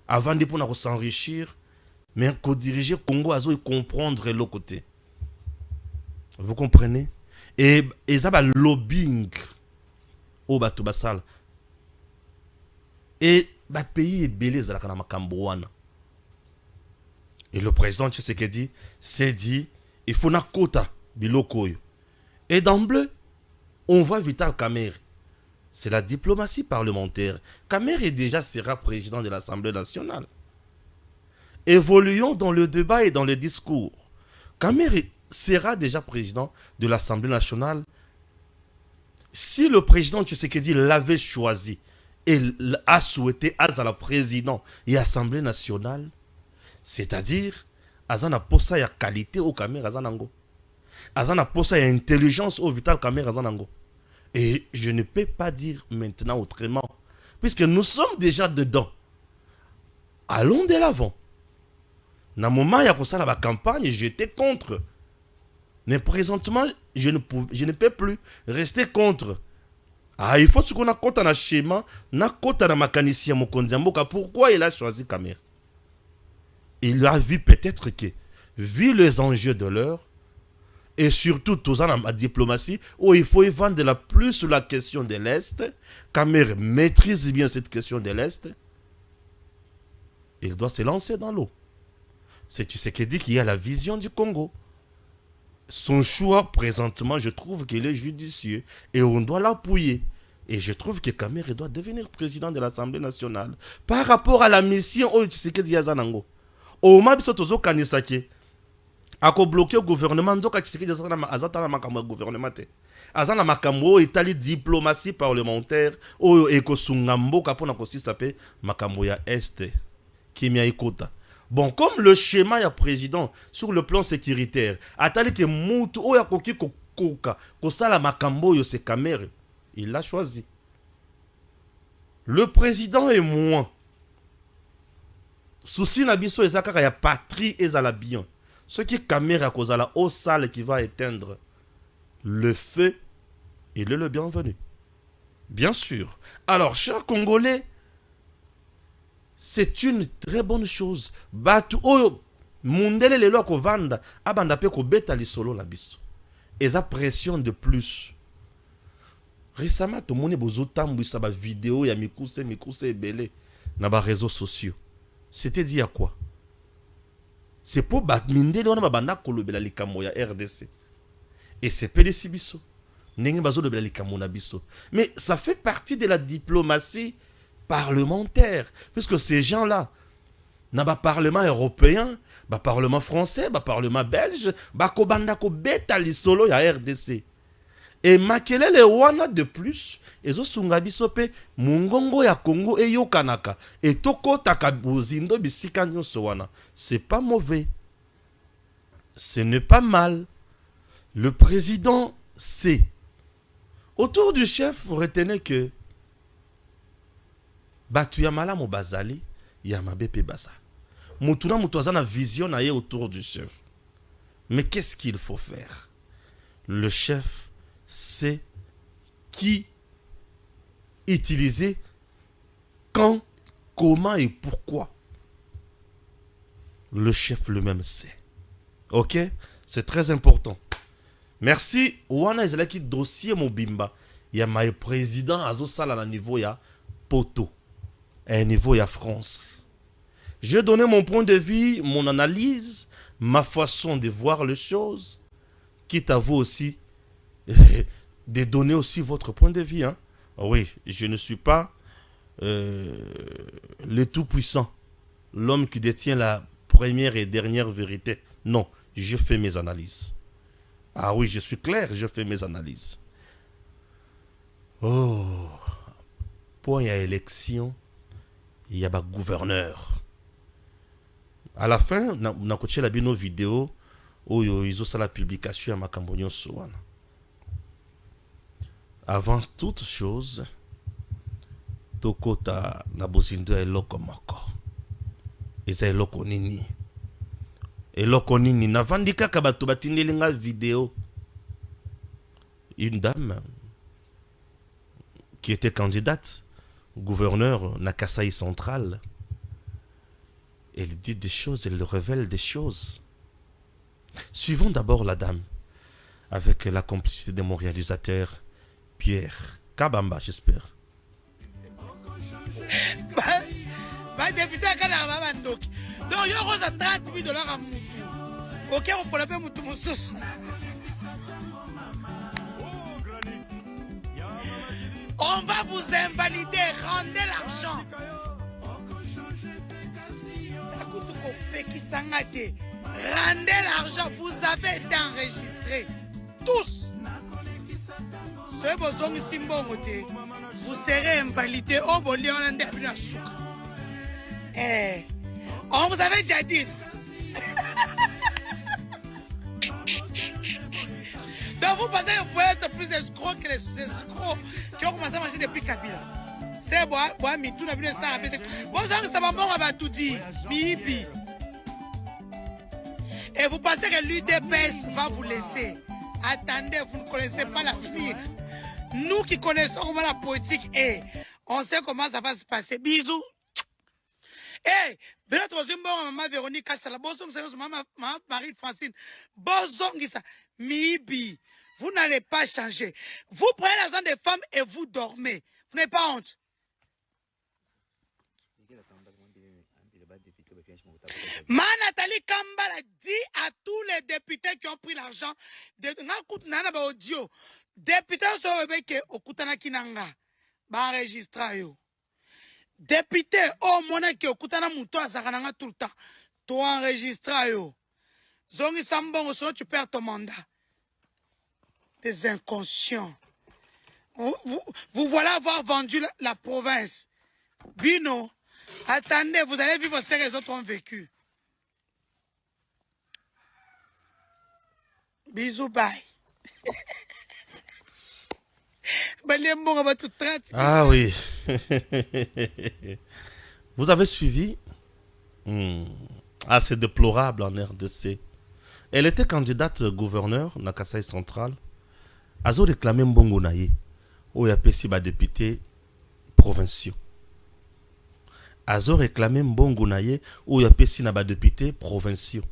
Avant de pouvoir s'enrichir, mais qu'on diriger Congo et comprendre l'autre côté. Vous comprenez? Et ça va lobbying au bateau basal. Et le pays est belé à la Makambouana. Et le président Tshisekedi s'est dit, il faut na quota bilokoyo. Et d'emblée, on voit Vital Kamerhe. C'est la diplomatie parlementaire. Kamer déjà sera président de l'Assemblée nationale. Évoluons dans le débat et dans le discours. Kamer sera déjà président de l'Assemblée nationale. Si le président Tshisekedi l'avait choisi et a souhaité à la président et Assemblée nationale, c'est-à-dire azana posa ya qualité au Kamer azanango. Azana posa ya intelligence au vital Kamer azanango. Et je ne peux pas dire maintenant autrement, puisque nous sommes déjà dedans. Allons de l'avant. Dans le moment où il y a la campagne, j'étais contre. Mais présentement, je ne peux plus rester contre. Ah, il faut qu'on a compte dans schéma, na compte dans mécanicien Mokondiamboka. Pourquoi il a choisi Kamer? Il a vu peut-être que, vu les enjeux de l'heure, et surtout tout ça dans la diplomatie, où il faut y vendre de la plus sur la question de l'Est, Kamer maîtrise bien cette question de l'Est, il doit se lancer dans l'eau. C'est Tshisekedi qui a la vision du Congo. Son choix présentement, je trouve qu'il est judicieux et on doit l'appuyer. Et je trouve que Kamer doit devenir président de l'Assemblée nationale par rapport à la mission où Tshisekedi Yazanango. Au moment où Tozo Kanisaki a bloqué le gouvernement, donc Tshisekedi Azatana Makambo gouvernement. Azana Makambo Italie diplomatie parlementaire ou Ekosungambo Kapona Kosi Sapé Makambo ya Est Kimia Ikota. Bon, comme le schéma ya président sur le plan sécuritaire, atali que Moutou oya koki koka, kosala makambo yo se Kamer, il l'a choisi. Le président et moi, souci na biso ezaka ya patrie ezala bien. Ce qui Kamer a kozala au salle qui va éteindre le feu, il est le bienvenu. Bien sûr. Alors, chers Congolais, c'est une très bonne chose. Batu oyo mundele lelo ko vanda abanda pe ko beta li solo na biso. Eza pression de plus. Récemment to moni bozo tambwisa ba vidéo ya mikuse ebele na ba réseaux sociaux. C'était dit à quoi? C'est pour bat mindele ona banda kolobela likambo ya RDC. Et c'est PDC biso. Ndenge bazo lobela likambo na biso. Mais ça fait partie de la diplomatie parlementaire, puisque ces gens-là, na ba parlement européen, ba parlement français, ba parlement belge, ba kobanda ko beta li solo ya RDC. Et makelele wana de plus, ezo sunga biso pe mungongo ya Congo e yokanaka, et toko takabuzindo bisika nyonso wana. C'est pas mauvais. Ce n'est pas mal. Le président sait. Autour du chef, vous retenez que batu ya malamu bazali ya mabepe baza. Mutuna mutwazana vision na ye autour du chef. Mais qu'est-ce qu'il faut faire? Le chef sait qui utiliser, quand, comment et pourquoi. Le chef lui-même sait. Ok? C'est très important. Merci. Wana ezalaki dossier mobimba. Ya ma président azo sala na niveau ya poto. À niveau ya France. Je donné mon point de vue, mon analyse, ma façon de voir les choses, quitte à vous aussi de donner aussi votre point de vue. Hein? Oui, je ne suis pas le tout-puissant, l'homme qui détient la première et dernière vérité. Non, je fais mes analyses. Ah oui, je suis clair, je fais mes analyses. Oh, point à élection. Il y a un gouverneur. À la fin, on a coaché la bino vidéo où ils ont la publication à Makambonio Souana. Avant toute chose, Tokota Nabozindo est loko moko. Ils est loko nini. Et loko nini. Navandika kabato batindelinga vidéo. Une dame qui était candidate gouverneur Nakasai central, elle dit des choses, elle révèle des choses. Suivons d'abord la dame, avec la complicité de mon réalisateur, Pierre Kabamba, j'espère. On va vous invalider. Rendez l'argent. Rendez l'argent. Vous avez été enregistrés. Tous. Ce besoin ici, vous serez invalidé. On vous avait déjà dit. Donc vous pensez que vous pouvez être plus escrocs que les escrocs qui ont commencé à manger depuis Kabila. C'est bon, mais tout n'a plus de ça. Bon, ça va bon, on va tout dire. Bibi. Et vous pensez que l'UDPS va vous laisser. Attendez, vous ne connaissez pas l'avenir. Nous qui connaissons comment la politique est, on sait comment ça va se passer. Bisous. Eh, Benoît maman Véronique Kachala, maman Marie Francine, Bozongisa, Mibi, vous n'allez pas changer. Vous prenez l'argent des femmes et vous dormez. Vous n'avez pas honte. Ma Nathalie Kambala dit à tous les députés qui ont pris l'argent de audio, députés sont au Kutana Kinanga, enregistra yo. Député, oh mon qui au Kutana Mouto Zarananga tout le temps, toi enregistra yo. Zongi Sambon, tu perds ton mandat. Des inconscients. Vous voilà avoir vendu la province. Bino. Attendez, vous allez vivre ce que les autres ont vécu. Bisous, bye. Ah oui. Vous avez suivi? Ah, c'est déplorable en RDC. Elle était candidate gouverneur na Kasai Central. Azo réclamé Mbongo Naye. Où il y a pessi ba député provinciaux. Azo réclamé Mbongo Naye où il y a pessi na ba député provinciaux.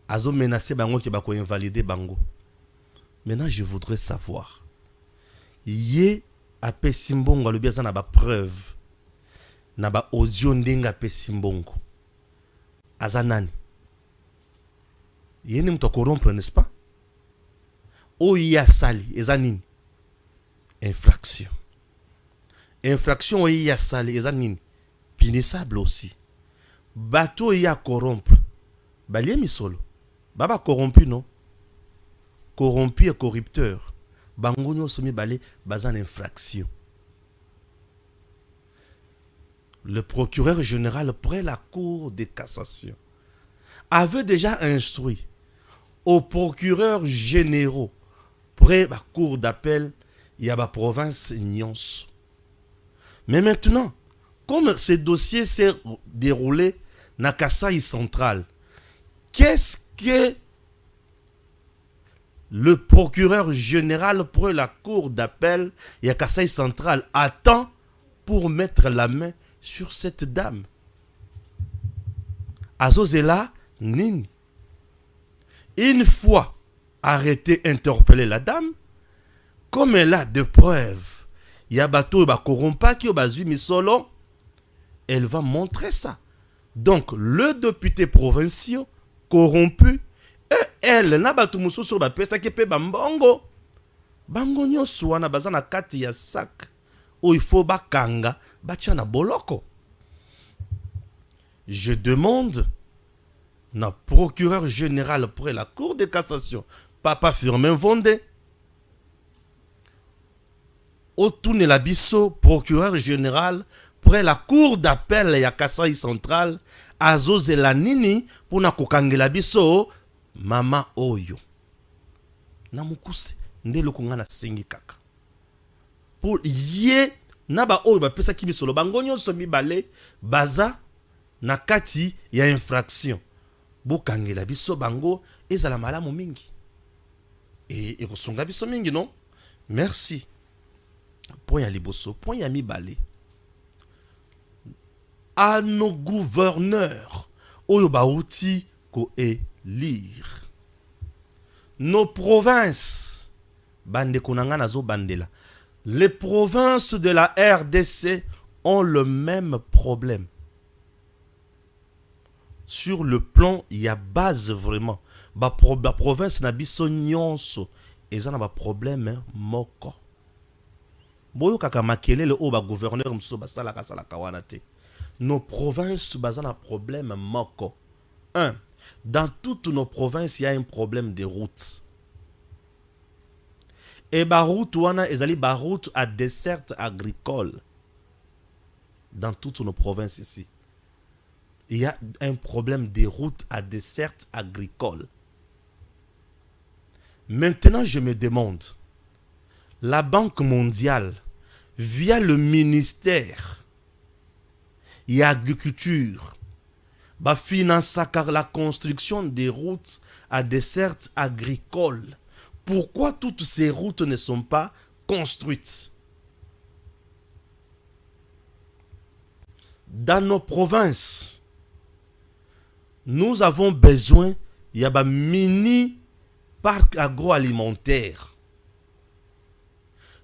Azo menacé bango qui ba ko invalider bango. Maintenant je voudrais savoir. Yé a pessi Mbongo le biasa na ba preuve. Na ba audio ndenga pessi Mbongo. Azanani. Yé ni mto corrompre, n'est-ce pas? O ya sali ezanini. Infraction. Infraction y a salé, et punissable aussi. Bateau y a corrompre. Balie misolo. Baba corrompu non. Corrompu et corrupteur. Bangonyo somi balé bazan infraction. Le procureur général près la cour de cassation avait déjà instruit aux procureurs généraux près la cour d'appel il y a la province Nyons. Mais maintenant, comme ce dossier s'est déroulé dans Kasai Central, qu'est-ce que le procureur général pour la cour d'appel et à Kasai Central attend pour mettre la main sur cette dame? Azozela Nini. Une fois arrêté, interpellé la dame, comme elle a des preuves, il y a bateau ba corrompa qui bazu misolo, elle va montrer ça. Donc le député provincial corrompu et elle n'a pas tout muso sur ba pesa qui pe bambongo. Bango nyoso wana bazana kati ya sac où il faut ba kanga ba tiana boloko. Je demande na procureur général près la cour de cassation, Papa Firmin Vondé, Otoune Labisso, procureur général près la cour d'appel ya Kasai Central, Azoze la nini pour na kokangela biso mama oyo. Na mukuse ndelo kongana sengi kaka. Pour ye naba oyo ba pesa kimisolo bangonyo so mibale baza na kati ya infraction. Bokangela biso bango ezala malamu mingi. Et ekosonga biso mingi non? Merci. Point ya liboso, point ya mibale. À nos gouverneurs, oyo bauti ko élire. Nos provinces, bande konanga nazo bandela. Les provinces de la RDC ont le même problème. Sur le plan, il y a base vraiment. La province na biso nyonso, ezana ba problème moko. boyo kaka makelele o ba gouverneur mso basala kasala kawana te. Nos provinces basent un problème moko. Un, dans toutes nos provinces, il y a un problème de route. Et ba route wana ezali ba route à dessert agricole. Dans toutes nos provinces ici, il y a un problème de route à dessert agricole. Maintenant, je me demande, la Banque mondiale, via le ministère et l'agriculture, finance la construction des routes à dessert agricole. Pourquoi toutes ces routes ne sont pas construites? Dans nos provinces, nous avons besoin, il y a un mini parc agroalimentaire.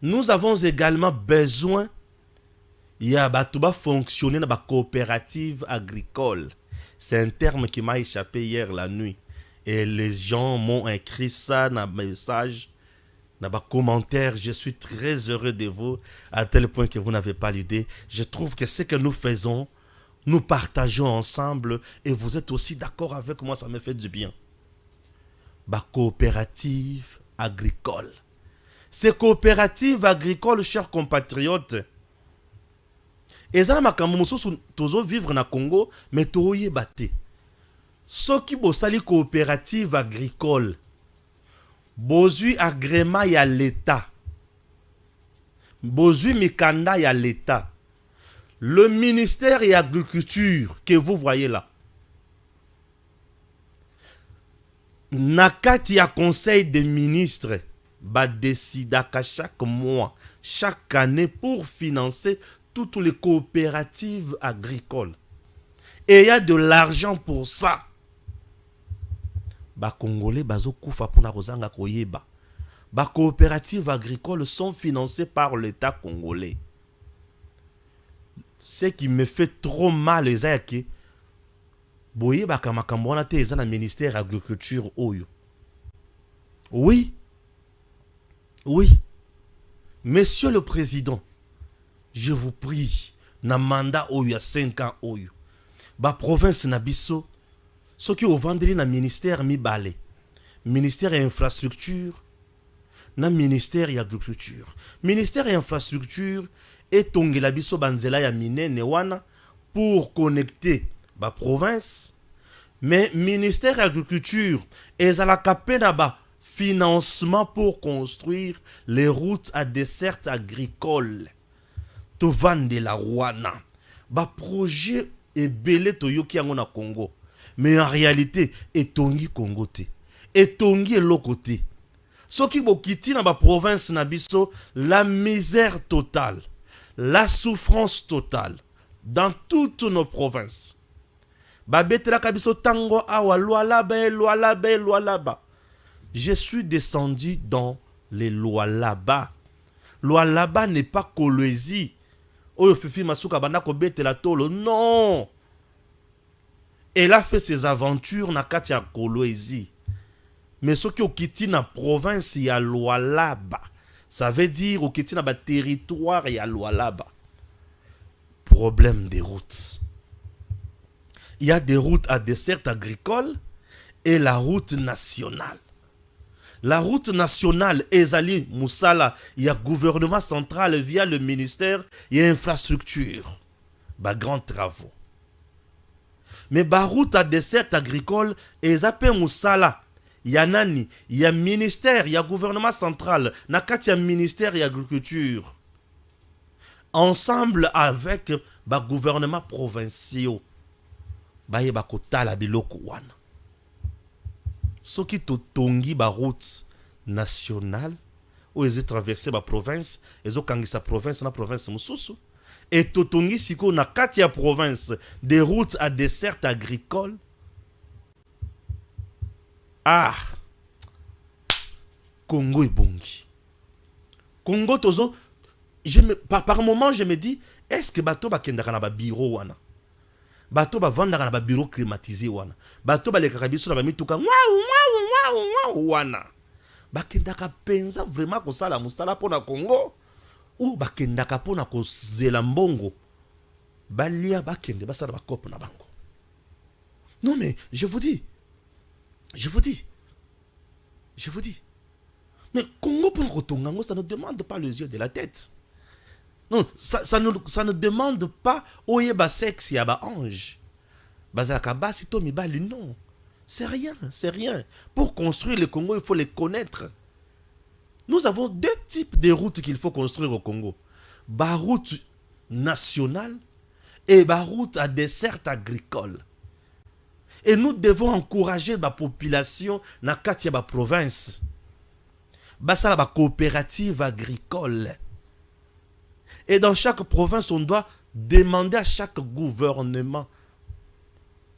Nous avons également besoin, il y a un fonctionner dans la coopérative agricole. C'est un terme qui m'a échappé hier la nuit. Et les gens m'ont écrit ça dans un message, dans un commentaire. Je suis très heureux de vous, à tel point que vous n'avez pas l'idée. Je trouve que ce que nous faisons, nous partageons ensemble, et vous êtes aussi d'accord avec moi, ça me fait du bien. La coopérative agricole. Ces coopératives agricoles, chers compatriotes, ezala makambo mosusu tozo vivre na Congo, mais toye baté. Soki bosali coopérative agricole, bozui agrément ya l'État, bozui mikanda ya l'État, le ministère de l'Agriculture que vous voyez là, nakati ya conseil des ministres, ba décidaka chaque mois, chaque année pour financer toutes les coopératives agricoles. Et il y a de l'argent pour ça. Ba Congolais bazo kufa pona kozanga koyeba. Ba coopératives agricoles sont financées par l'État congolais. Ce qui me fait trop mal, c'est que boye ba kamakambo wana te eza na ministère de l'agriculture oyo. Oui. Oui. Monsieur le Président, je vous prie, na mandat oyo ya 5 ans oyo. Ba province na biso, soki ovandeli na ministère mibale. Ministère ya infrastructure, na ministère ya agriculture. Ministère ya infrastructure etongela biso banzela ya minene wana pour connecter ba province. Mais ministère ya agriculture ezalaka pe na ba financement pour construire les routes à dessert agricole. Tovande la wana. Ba projet ebele toyoki yango na Congo. Mais en réalité, etongi Congo te. Etongi eloko te. Soki bokiti na ba province na biso, la misère totale, la souffrance totale dans toutes nos provinces. Ba betela kabiso tango awa Lualaba. Je suis descendu dans les Lualaba. Lualaba n'est pas Kolwezi. Oyo fifi masuka bana ko betela tolo. Non. Elle a fait ses aventures na kati ya Kolwezi. Mais ce qui okiti na province ya Lualaba, ça veut dire okiti na ba territoire ya Lualaba. Problème des routes. Il y a des routes à dessert agricole et la route nationale. La route nationale ezali Moussala, il y a gouvernement central via le ministère, il y a infrastructure, ba grands travaux. Mais ba route à dessert agricole ezape Moussala, il y a nani, il y a ministère, il y a gouvernement central, nakati ya ministère et agriculture. Ensemble avec ba gouvernement provinciaux. Baye bakotala biloko wana. Soki totongi ba route nationale ou ils traversé ba province, ils ont kangisa province na province mususu et totongi siko na kati ya province des routes à dessert agricole. Ah, Congo est bongi. Congo tozo, par moment je me dis, est-ce que bato bakendaka na ba bureau wana? Bato ba vandaka na ba bureau climatisé wana. Bato ba lekaka biso na ba mituka wana. Bakendaka penza vraiment kosala musala pona Congo. ou bakendaka pona kozela mbongo balia bakende basala bakopo na bango. Non mais je vous dis mais Congo pour Rotongango, ça ne demande pas les yeux de la tête. Non, ça ne demande pas oyeba sexe yaba ange. Bazaka basito mibali, non. C'est rien. Pour construire le Congo, il faut les connaître. Nous avons deux types de routes qu'il faut construire au Congo. Ba route nationale et ba route à dessert agricole. Et nous devons encourager la population na kati ya ba province. Basala ba coopérative agricole. Et dans chaque province, on doit demander à chaque gouvernement.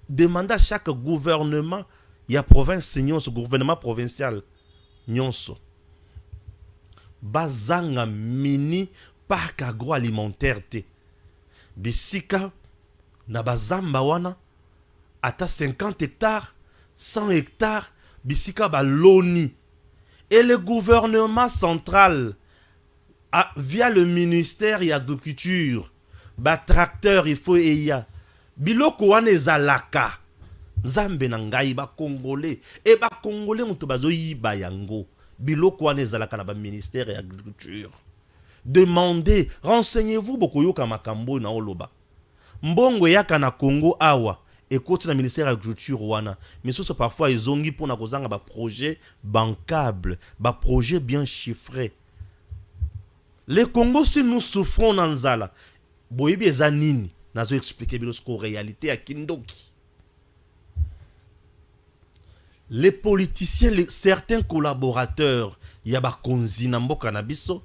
Demander à chaque gouvernement, il y a province nyonso, gouvernement provincial nyonso. Bazanga mini parc agroalimentaire te. Bisika na bazamba wana ata 50 hectares, 100 hectares, bisika baloni. Et le gouvernement central, via le ministère de l'agriculture, tracteur il faut eya. Biloko wana ezalaka. Zambe na ngai ba congolais et ba congolais muto bazo yiba yango. Biloko wana ezalaka na ba ministère de l'agriculture. Demandez, renseignez-vous beaucoup yoka makambo na oloba. Mbongo yaka na Congo awa. Écoute le ministère de l'agriculture wana. Mais ce parfois ils ont pour na kozanga ba projet bancable, ba projet bien chiffré. Le Congo si nous souffrons dans nzala, boyebi ezanini nazo expliquer bilosko réalité à Kindoki. Les politiciens, certains collaborateurs, ya ba konzi na mboka na biso,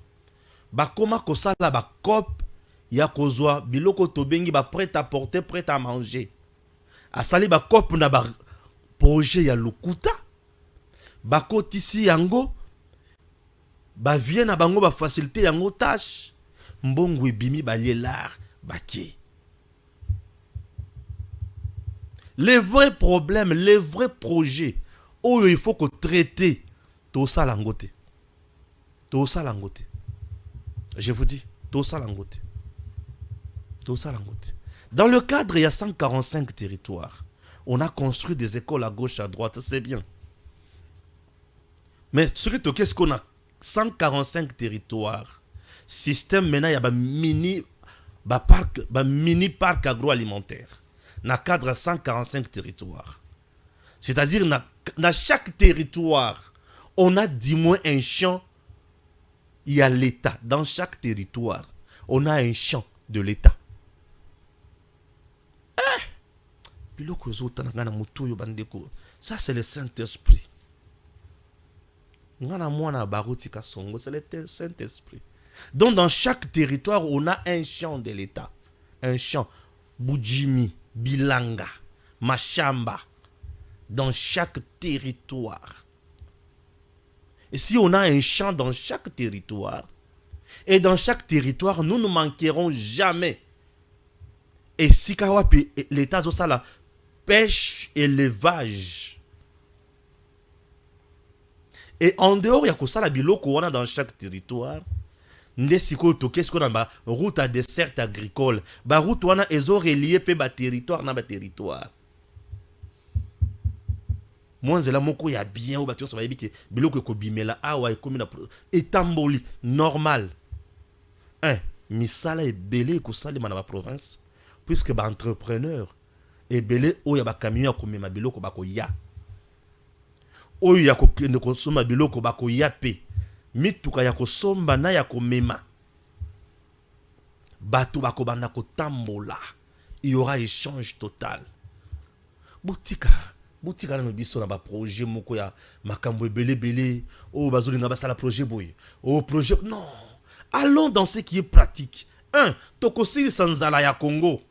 ba koma kosala ba cop ya kozwa biloko tobengi ba prêt à porter, prêt à manger. Asali ba cop na ba projet ya lokuta, ba kotisi yango, ba vient na bango ba facilité yango tâche, mbongo ebimi ba lielar baki. Les vrais problèmes, les vrais projets, où il faut que traiter tout ça langote. Tout ça langote. Je vous dis, tout ça langote. Tout ça langote. Dans le cadre, il y a 145 territoires. On a construit des écoles à gauche, à droite, c'est bien. Mais surtout, qu'est-ce qu'on a? 145 territoires. Système, maintenant, il y a un mini parc agroalimentaire. Dans le cadre de 145 territoires. C'est-à-dire, dans chaque territoire, on a du moins un champ. Il y a l'État. Dans chaque territoire, on a un champ de l'État. Ça, c'est le Saint-Esprit. C'est le Saint-Esprit. Donc, dans chaque territoire, on a un champ de l'État. Un champ. Bujimi, Bilanga, Machamba. Dans chaque territoire. Et si on a un champ dans chaque territoire, et dans chaque territoire, nous ne manquerons jamais. Et si l'État a la pêche et l'élevage. Et en dehors, il y a que ça la biloko on a dans chaque territoire. Qu'est-ce qu'on a route à dessert agricole. Ba route wana ezo relié pe ba territoire na ba territoire. Moi nzela moko ya bien ou ba tu ça va ebike biloko ko bimela awa ekomi na etamboli normal. Misala ebele ko salima na ba province puisque ba entrepreneur ebele o ya ba camion ya ko mema biloko ba ko ya. Oyo ya ko kende ko soma biloko ba ko ya pe. Mituka ya kosomba na ya komema. Bato bako banda ko tambola. Il y aura échange total. Boutika na biso na ba projet moko ya makambo belé. Oh bazoli na basala projet boy. Oh projet non. Allons dans ce qui est pratique. Tokosili sanzala ya Congo.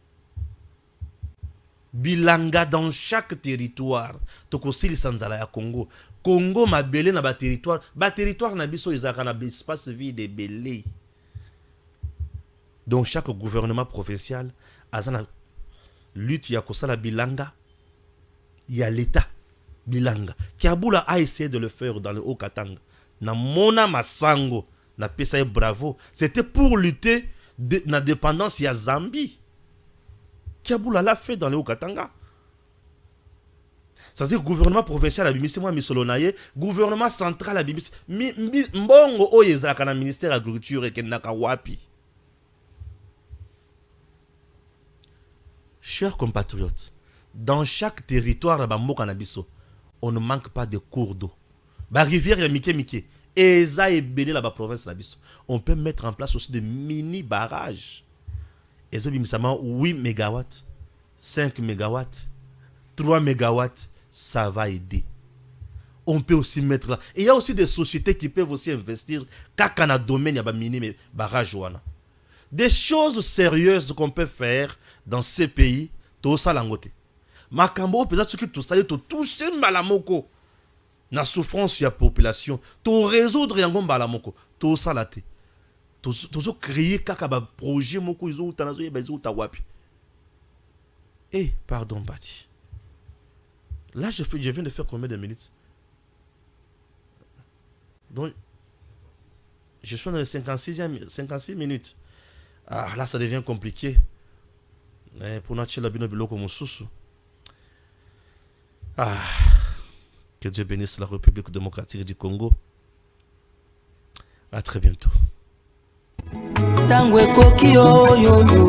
Bilanga dans chaque territoire. Tokosili sanzala ya Congo. Congo mabele na ba territoire na biso ezaka na espace vide belé. Donc chaque gouvernement provincial azana lutte ya kosala bilanga, il y a l'État bilanga. Kiabula a essayé de le faire dans le Haut-Katanga. Na mona masango na pesa bravo. C'était pour lutter de la dépendance ya Zambie. Kiabula l'a fait dans le Haut-Katanga. C'est-à-dire gouvernement provincial à Bimisi, moi Misolonaye, gouvernement central à Bimisi, mbongo oyezaka na ministère de l'agriculture et kenaka wapi. Chers compatriotes, dans chaque territoire à Bambo Kanabiso, on ne manque pas de cours d'eau. Ba rivière ya Mike. Eza et Béné la province Nabiso. On peut mettre en place aussi des mini barrages. Ezo bimisama 8 MW, 5 MW, 3 MW, ça va aider. On peut aussi mettre là. Et il y a aussi des sociétés qui peuvent aussi investir quand on a domaine ya ba mini barrage wana. Des choses sérieuses qu'on peut faire dans ces pays, tout ça langote. Makambo peut-être que tout ça est tout toucher malamoko. Na souffrance ya population, tout résoudre yango malamoko, tout ça la té. Tout créer kaka ba projet moko izo utanazo yeba izo utawapi. Eh, pardon Bati. Là je viens de faire combien de minutes? Donc je suis dans les 56 minutes. Ah, là, ça devient compliqué. Pour notre chéla bino biloko mususu. Ah, que Dieu bénisse la République démocratique du Congo. À très bientôt. Tangwe koki yo yo yo.